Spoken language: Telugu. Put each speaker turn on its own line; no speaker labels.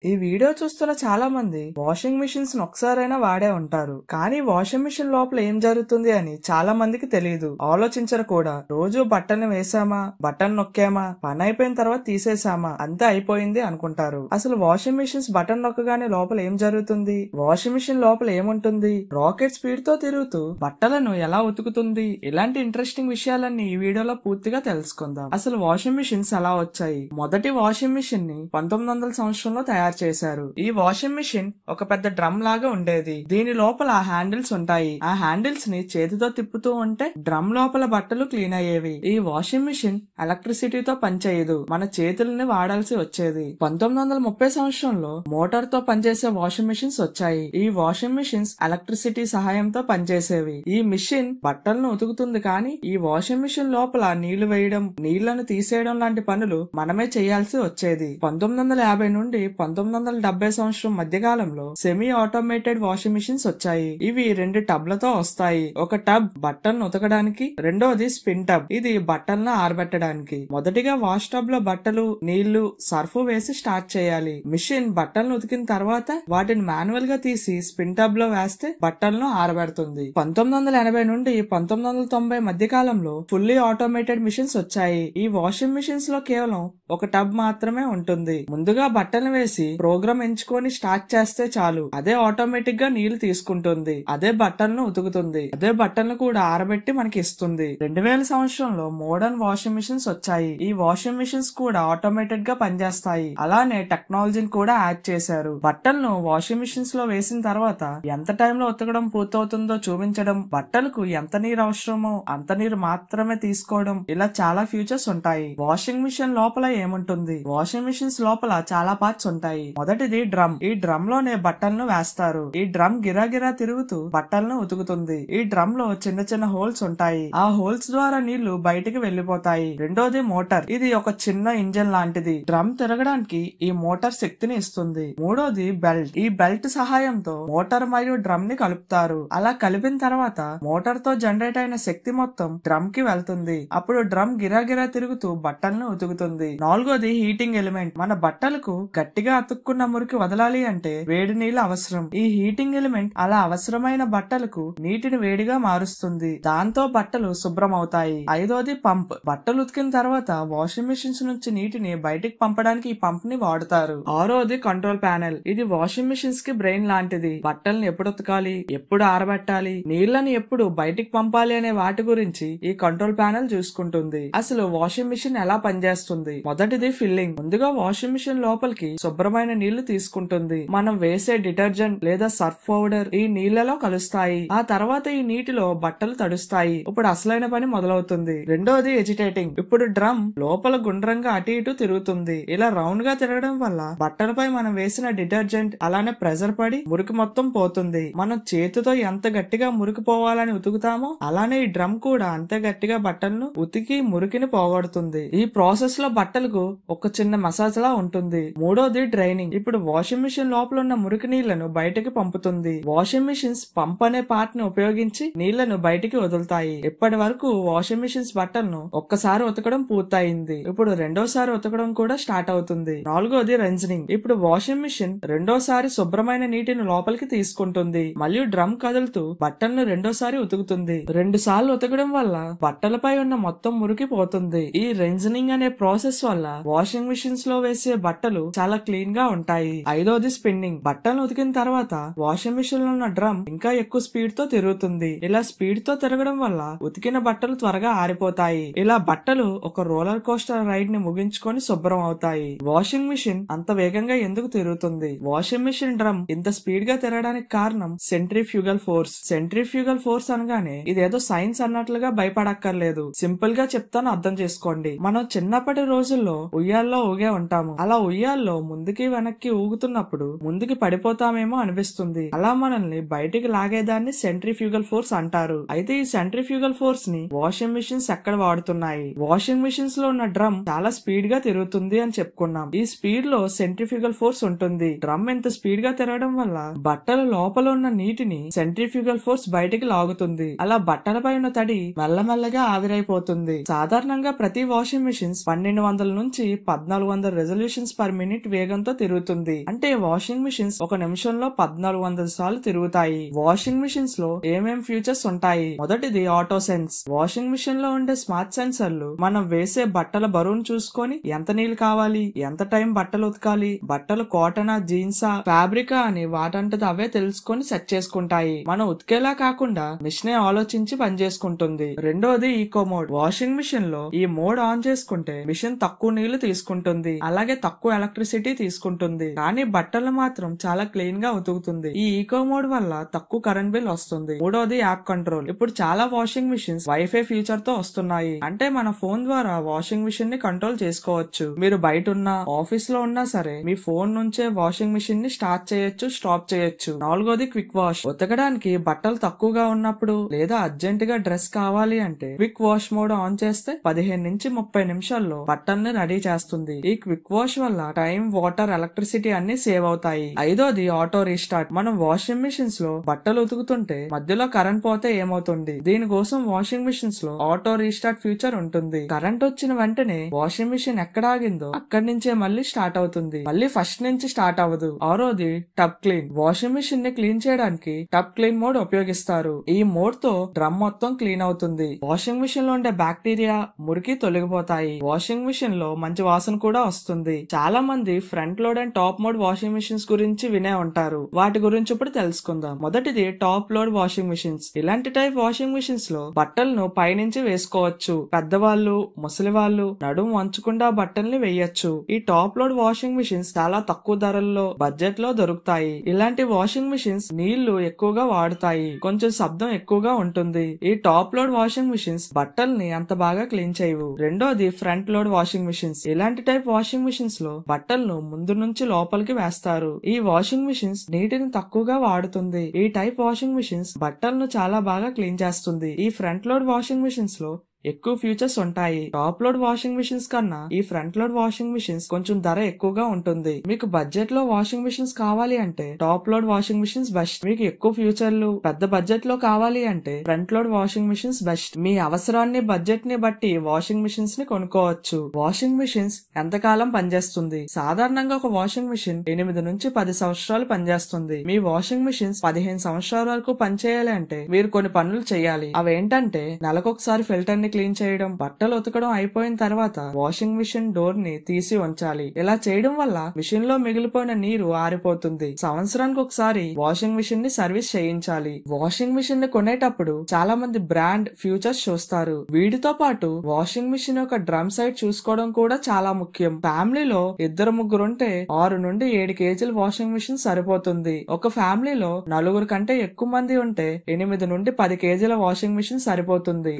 ఈ వీడియో చూస్తున్న చాలా మంది వాషింగ్ మిషన్స్ ఒకసారైనా వాడే ఉంటారు. కానీ వాషింగ్ మిషన్ లోపల ఏం జరుగుతుంది అని చాలా మందికి తెలియదు, ఆలోచించరు కూడా. రోజు బట్టలను వేసామా, బటన్ నొక్కామా, పని అయిపోయిన తర్వాత తీసేసామా, అంతే అయిపోయింది అనుకుంటారు. అసలు వాషింగ్ మిషన్స్ బటన్ నొక్కగానే లోపల ఏం జరుగుతుంది, వాషింగ్ మిషన్ లోపల ఏముంటుంది, రాకెట్ స్పీడ్ తో తిరుగుతూ బట్టలను ఎలా ఉతుకుతుంది, ఇలాంటి ఇంట్రెస్టింగ్ విషయాలన్నీ ఈ వీడియోలో పూర్తిగా తెలుసుకుందాం. అసలు వాషింగ్ మిషన్స్ ఎలా వచ్చాయి? మొదటి వాషింగ్ మిషన్ ని 1900 సంవత్సరంలో తయారు చేశారు. ఈ వాషింగ్ మిషన్ ఒక పెద్ద డ్రమ్ లాగా ఉండేది. దీని లోపల హ్యాండిల్స్ ఉంటాయి. ఆ హ్యాండిల్స్ ని చేతితో తిప్పుతూ ఉంటే డ్రమ్ లోపల బట్టలు క్లీన్ అయ్యేవి. ఈ వాషింగ్ మిషన్ ఎలక్ట్రిసిటీతో పనిచేయదు, మన చేతులని వాడాల్సి వచ్చేది. 1930 సంవత్సరంలో మోటార్ తో పనిచేసే వాషింగ్ మిషన్స్ వచ్చాయి. ఈ వాషింగ్ మిషన్స్ ఎలక్ట్రిసిటీ సహాయంతో పనిచేసేవి. ఈ మిషన్ బట్టలను ఉతుకుతుంది, కానీ ఈ వాషింగ్ మిషన్ లోపల నీళ్లు వేయడం, నీళ్లను తీసేయడం లాంటి పనులు మనమే చేయాల్సి వచ్చేది. 1950 నుండి 1970 సంవత్సరం మధ్యకాలంలో సెమీ ఆటోమేటెడ్ వాషింగ్ మిషన్స్ వచ్చాయి. ఇవి 2 టబ్లతో వస్తాయి. ఒక టబ్ బట్టలను ఉతకడానికి, రెండోది స్పిన్ టబ్, ఇది బట్టలను ఆరబెట్టడానికి. మొదటిగా వాష్ టబ్ లో బట్టలు, నీళ్లు, సర్ఫ్ వేసి స్టార్ట్ చేయాలి. మిషన్ బట్టలను ఉతికిన తర్వాత వాటిని మాన్యువల్ గా తీసి స్పిన్ టబ్ లో వేస్తే బట్టలను ఆరబెడుతుంది. 1980 నుండి 1990 మధ్య కాలంలో ఫుల్లీ ఆటోమేటెడ్ మిషన్స్ వచ్చాయి. ఈ వాషింగ్ మిషన్స్ లో కేవలం ఒక టబ్ మాత్రమే ఉంటుంది. ముందుగా బట్టలను వేసి ప్రోగ్రామ్ ఎంచుకొని స్టార్ట్ చేస్తే చాలు, అదే ఆటోమేటిక్ గా నీళ్లు తీసుకుంటుంది, అదే బట్టలను ఉతుకుతుంది, అదే బట్టలను కూడా ఆరబెట్టి మనకి ఇస్తుంది. 2000 సంవత్సరంలో మోడర్న్ వాషింగ్ మిషన్స్ వచ్చాయి. ఈ వాషింగ్ మిషన్స్ కూడా ఆటోమేటెడ్ గా పనిచేస్తాయి. అలానే టెక్నాలజీని కూడా యాడ్ చేశారు. బట్టలను వాషింగ్ మిషన్స్ లో వేసిన తర్వాత ఎంత టైంలో ఉతకడం పూర్తవుతుందో చూపించడం, బట్టలకు ఎంత నీరు అవసరమో అంత నీరు మాత్రమే తీసుకోవడం, ఇలా చాలా ఫ్యూచర్స్ ఉంటాయి. వాషింగ్ మిషన్ లోపల ఏముంటుంది? వాషింగ్ మిషన్స్ లోపల చాలా పార్ట్స్ ఉంటాయి. మొదటిది డ్రమ్. ఈ డ్రమ్ లోనే బట్టలను వేస్తారు. ఈ డ్రమ్ గిరాగిరా తిరుగుతూ బట్టలను ఉతుకుతుంది. ఈ డ్రమ్ లో చిన్న చిన్న హోల్స్ ఉంటాయి. ఆ హోల్స్ ద్వారా నీళ్లు బయటికి వెళ్లిపోతాయి. రెండోది మోటార్. ఇది ఒక చిన్న ఇంజన్ లాంటిది. డ్రమ్ తిరగడానికి ఈ మోటార్ శక్తిని ఇస్తుంది. మూడోది బెల్ట్. ఈ బెల్ట్ సహాయంతో మోటార్ మరియు డ్రమ్ ని కలుపుతారు. అలా కలిపిన తర్వాత మోటార్ తో జనరేట్ అయిన శక్తి మొత్తం డ్రమ్ కి వెళ్తుంది. అప్పుడు డ్రమ్ గిరాగిరా తిరుగుతూ బట్టలను ఉతుకుతుంది. నాలుగోది హీటింగ్ ఎలిమెంట్. మన బట్టలకు గట్టిగా అతుక్కున్న మురికి వదలాలి అంటే వేడి నీళ్లు అవసరం. ఈ హీటింగ్ ఎలిమెంట్ అలా అవసరమైన బట్టలకు నీటిని వేడిగా మారుస్తుంది. దాంతో బట్టలు శుభ్రం అవుతాయి. ఐదోది పంప్. బట్టలు ఉతికిన తర్వాత వాషింగ్ మిషన్స్ నుంచి నీటిని బయటికి పంపడానికి ఈ పంప్ ని వాడతారు. ఆరోది కంట్రోల్ ప్యానెల్. ఇది వాషింగ్ మిషన్స్ కి బ్రెయిన్ లాంటిది. బట్టల్ని ఎప్పుడు ఉతకాలి, ఎప్పుడు ఆరబెట్టాలి, నీళ్లను ఎప్పుడు బయటికి పంపాలి అనే వాటి గురించి ఈ కంట్రోల్ ప్యానెల్ చూసుకుంటుంది. అసలు వాషింగ్ మిషన్ ఎలా పనిచేస్తుంది? మొదటిది ఫిల్లింగ్. ముందుగా వాషింగ్ మిషన్ లోపలికి శుభ్రమైన నీళ్లు తీసుకుంటుంది. మనం వేసే డిటర్జెంట్ లేదా సర్ఫ్ పౌడర్ ఈ నీళ్లలో కలుస్తాయి. ఆ తర్వాత ఈ నీటిలో బట్టలు తడుస్తాయి. ఇప్పుడు అసలైన పని మొదలవుతుంది. రెండోది ఎజిటేటింగ్. ఇప్పుడు డ్రమ్ లోపల గుండ్రంగా అటు ఇటు తిరుగుతుంది. ఇలా రౌండ్ గా తిరగడం వల్ల బట్టలపై మనం వేసిన డిటర్జెంట్ అలానే ప్రెజర్ పడి మురికి మొత్తం పోతుంది. మనం చేతితో ఎంత గట్టిగా మురికి పోవాలని ఉతుకుతామో అలానే ఈ డ్రమ్ కూడా అంతే గట్టిగా బట్టలను ఉతికి మురికిని పోగొడుతుంది. ఈ ప్రాసెస్ లో బట్టలకు ఒక చిన్న మసాజ్ లా ఉంటుంది. మూడోది డ్రైనింగ్. ఇప్పుడు వాషింగ్ మిషన్ లోపల ఉన్న మురికి నీళ్లను బయటకి పంపుతుంది. వాషింగ్ మిషన్స్ పంప్ అనే పార్ట్ ని ఉపయోగించి నీళ్లను బయటికి వదులుతాయి. ఇప్పటి వరకు వాషింగ్ మిషన్స్ బట్టలను ఒక్కసారి ఉతకడం పూర్తయింది. ఇప్పుడు రెండోసారి ఉతకడం కూడా స్టార్ట్ అవుతుంది. నాలుగోది రిన్సింగ్. ఇప్పుడు వాషింగ్ మిషన్ రెండోసారి శుభ్రమైన నీటిని లోపలికి తీసుకుంటుంది. మరియు డ్రమ్ కదులుతూ బట్టలను రెండోసారి ఉతుకుతుంది. 2 సార్లు ఉతకడం వల్ల బట్టలపై ఉన్న మొత్తం మురికి పోతుంది. ఈ రిన్సింగ్ అనే ప్రాసెస్ వల్ల వాషింగ్ మిషన్స్ లో వేసే బట్టలు చాలా క్లీన్ గా ఉంటాయి. ఐదోది స్పిన్నింగ్. బట్టలను ఉతికిన తర్వాత వాషింగ్ మిషన్ లో ఉన్న డ్రమ్ ఇంకా ఎక్కువ స్పీడ్ తో తిరుగుతుంది. ఇలా స్పీడ్ తో తిరగడం వల్ల ఉతికిన బట్టలు త్వరగా ఆరిపోతాయి. ఇలా బట్టలు ఒక రోలర్ కోస్టర్ రైడ్ ని ముగించుకొని శుభ్రం అవుతాయి. వాషింగ్ మిషన్ అంత వేగంగా ఎందుకు తిరుగుతుంది? వాషింగ్ మిషన్ డ్రమ్ ఇంత స్పీడ్ గా తిరగడానికి కారణం సెంట్రిఫ్యూగల్ ఫోర్స్. సెంట్రిఫ్యూగల్ ఫోర్స్ అనగానే ఇదేదో సైన్స్ అన్నట్లుగా భయపడక్కర్లేదు. సింపుల్ గా చెప్తాను, అర్థం చేసుకోండి. మనం చిన్నప్పటి రోజుల్లో ఉయ్యాల్లో ఊగే ఉంటాము. అలా ఉయ్యాల్లో ముందుకి వెనక్కి ఊగుతున్నప్పుడు ముందుకి పడిపోతామేమో అనిపిస్తుంది. అలా మనల్ని బయటికి లాగేదాన్ని సెంట్రిఫ్యూగల్ ఫోర్స్ అంటారు. అయితే ఈ సెంట్రిఫ్యూగల్ ఫోర్స్ ని వాషింగ్ మిషన్స్ ఎక్కడ వాడుతున్నాయి? వాషింగ్ మిషన్స్ లో ఉన్న డ్రమ్ చాలా స్పీడ్ గా తిరుగుతుంది అని చెప్పుకున్నాం. ఈ స్పీడ్ లో సెంట్రిఫ్యూగల్ ఫోర్స్ ఉంటుంది. డ్రమ్ ఎంత స్పీడ్ గా తిరగడం వల్ల బట్టల లోపల ఉన్న నీటిని సెంట్రిఫ్యూగల్ ఫోర్స్ బయటికి లాగుతుంది. అలా బట్టలపై ఉన్న తడి మెల్లమెల్లగా ఆవిరైపోతుంది. సాధారణంగా ప్రతి వాషింగ్ మిషన్స్ 1200 నుంచి 1400 రెజల్యూషన్స్ పర్ మినిట్ వేగంతో వేగంతో తిరుగుతుంది. అంటే వాషింగ్ మిషన్స్ ఒక నిమిషంలో 1400 సార్లు తిరుగుతాయి. వాషింగ్ మిషన్స్ లో ఏమేం ఫీచర్స్ ఉంటాయి? మొదటిది ఆటో సెన్స్. వాషింగ్ మిషన్ లో ఉండే స్మార్ట్ సెన్సర్లు మనం వేసే బట్టల బరువును చూసుకొని ఎంత నీళ్లు కావాలి, ఎంత టైం బట్టలు ఉతకాలి, బట్టలు కాటనా, జీన్సా, ఫ్యాబ్రికా అని వాటంతట అవే తెలుసుకొని సెట్ చేసుకుంటాయి. మనం ఉతికేలా కాకుండా మిషనే ఆలోచించి పనిచేసుకుంటుంది. రెండోది ఈకో మోడ్. వాషింగ్ మిషన్ లో ఈ మోడ్ ఆన్ చేసుకుంటే మిషన్ తక్కువ నీళ్లు తీసుకుంటుంది, అలాగే తక్కువ ఎలక్ట్రిసిటీ తీసుకుంటుంది, కానీ బట్టలు మాత్రం చాలా క్లీన్ గా ఉతుకుతుంది. ఈ ఈకో మోడ్ వల్ల తక్కువ కరెంట్ బిల్ వస్తుంది. మూడోది యాప్ కంట్రోల్. ఇప్పుడు చాలా వాషింగ్ మిషన్స్ వైఫై ఫీచర్ తో వస్తున్నాయి. అంటే మన ఫోన్ ద్వారా వాషింగ్ మిషన్ ని కంట్రోల్ చేసుకోవచ్చు. మీరు బయట ఉన్నా, ఆఫీస్ లో ఉన్నా సరే మీ ఫోన్ నుంచే వాషింగ్ మిషన్ ని స్టార్ట్ చేయొచ్చు, స్టాప్ చేయొచ్చు. నాలుగోది క్విక్ వాష్. ఉతకడానికి బట్టలు తక్కువగా ఉన్నప్పుడు లేదా అర్జెంట్ గా డ్రెస్ కావాలి అంటే క్విక్ వాష్ మోడ్ ఆన్ చేస్తే 15 నుంచి 30 నిమిషాల్లో బట్టల్ని రెడీ చేస్తుంది. ఈ క్విక్ వాష్ వల్ల టైం, వాటర్, ఎలక్ట్రిసిటీ అన్ని సేవ్ అవుతాయి. ఐదోది ఆటో రీస్టార్ట్. మనం వాషింగ్ మిషన్స్ లో బట్టలు ఉతుకుతుంటే మధ్యలో కరెంట్ పోతే ఏమవుతుంది? దీనికోసం వాషింగ్ మిషన్స్ లో ఆటో రీస్టార్ట్ ఫీచర్ ఉంటుంది. కరెంట్ వచ్చిన వెంటనే వాషింగ్ మిషన్ ఎక్కడ ఆగిందో అక్కడి నుంచే మళ్ళీ స్టార్ట్ అవుతుంది, మళ్ళీ ఫస్ట్ నుంచి స్టార్ట్ అవ్వదు. ఆరోది టబ్ క్లీన్. వాషింగ్ మిషన్ ని క్లీన్ చేయడానికి టబ్ క్లీన్ మోడ్ ఉపయోగిస్తారు. ఈ మోడ్ తో డ్రమ్ మొత్తం క్లీన్ అవుతుంది. వాషింగ్ మిషన్ లో ఉండే బ్యాక్టీరియా, మురికి తొలగిపోతాయి. వాషింగ్ మిషన్ లో మంచి వాసన కూడా వస్తుంది. చాలా మంది front load and top mode washing machines గురించి వినే ఉంటారు. వాటి గురించి ఇప్పుడు తెలుసుకుందాం. మొదటిది టాప్ లోడ్ వాషింగ్ మిషన్స్. ఇలాంటి టైప్ వాషింగ్ మిషన్స్ లో బట్టలను పైనుంచి వేసుకోవచ్చు. పెద్దవాళ్ళు, ముసలి వాళ్ళు నడుము వంచకుండా బట్టల్ని వేయొచ్చు. ఈ టాప్ లోడ్ వాషింగ్ మిషన్స్ చాలా తక్కువ ధరల్లో, బడ్జెట్ లో దొరుకుతాయి. ఇలాంటి వాషింగ్ మిషన్స్ నీళ్లు ఎక్కువగా వాడుతాయి, కొంచెం శబ్దం ఎక్కువగా ఉంటుంది. ఈ టాప్ లోడ్ వాషింగ్ మిషన్స్ బట్టల్ని అంత బాగా క్లీన్ చేయవు. రెండోది ఫ్రంట్ లోడ్ వాషింగ్ మిషన్స్. ఇలాంటి టైప్ వాషింగ్ మిషన్స్ లో బట్టలను ముందు నుంచి లోపలికి వేస్తారు. ఈ వాషింగ్ మిషన్స్ నీటిని తక్కువగా వాడుతుంది. ఈ టైప్ వాషింగ్ మిషన్స్ బట్టలను చాలా బాగా క్లీన్ చేస్తుంది. ఈ ఫ్రంట్ లోడ్ వాషింగ్ మిషన్స్ లో ఎక్కువ ఫీచర్స్ ఉంటాయి. టాప్ లోడ్ వాషింగ్ మిషన్స్ కన్నా ఈ ఫ్రంట్ లోడ్ వాషింగ్ మిషన్స్ కొంచెం ధర ఎక్కువగా ఉంటుంది. మీకు బడ్జెట్ లో వాషింగ్ మిషన్స్ కావాలి అంటే top load washing machines best. మీకు ఎక్కువ ఫ్యూచర్లు, పెద్ద బడ్జెట్ లో కావాలి అంటే front load washing machines best. మీ అవసరాన్ని, బడ్జెట్ ని బట్టి వాషింగ్ మిషన్స్ ని కొనుక్కోవచ్చు. వాషింగ్ మిషన్స్ ఎంతకాలం పనిచేస్తుంది? సాధారణంగా ఒక వాషింగ్ మిషన్ 8 నుంచి 10 సంవత్సరాలు పనిచేస్తుంది. మీ వాషింగ్ మిషన్స్ 15 సంవత్సరాల వరకు పనిచేయాలి అంటే మీరు కొన్ని పనులు చేయాలి. అవేంటంటే నెలకొకసారి ఫిల్టర్ ని క్లీన్ చేయడం, బట్టలు ఉతకడం అయిపోయిన తర్వాత వాషింగ్ మిషన్ డోర్ ని తీసి ఉంచాలి. ఇలా చేయడం వల్ల మిషన్ లో మిగిలిపోయిన నీరు ఆరిపోతుంది. సంవత్సరానికి ఒకసారి వాషింగ్ మిషన్ ని సర్వీస్ చేయించాలి. వాషింగ్ మిషన్ ని కొనేటప్పుడు చాలా మంది బ్రాండ్, ఫ్యూచర్స్ చూస్తారు. వీటితో పాటు వాషింగ్ మిషన్ యొక్క డ్రమ్ సైడ్ చూసుకోవడం కూడా చాలా ముఖ్యం. ఫ్యామిలీలో 2-3 ఉంటే 6 నుండి 7 కేజీల వాషింగ్ మిషన్ సరిపోతుంది. ఒక ఫ్యామిలీలో 4 కంటే ఎక్కువ మంది ఉంటే 8 నుండి 10 కేజీల వాషింగ్ మిషన్ సరిపోతుంది.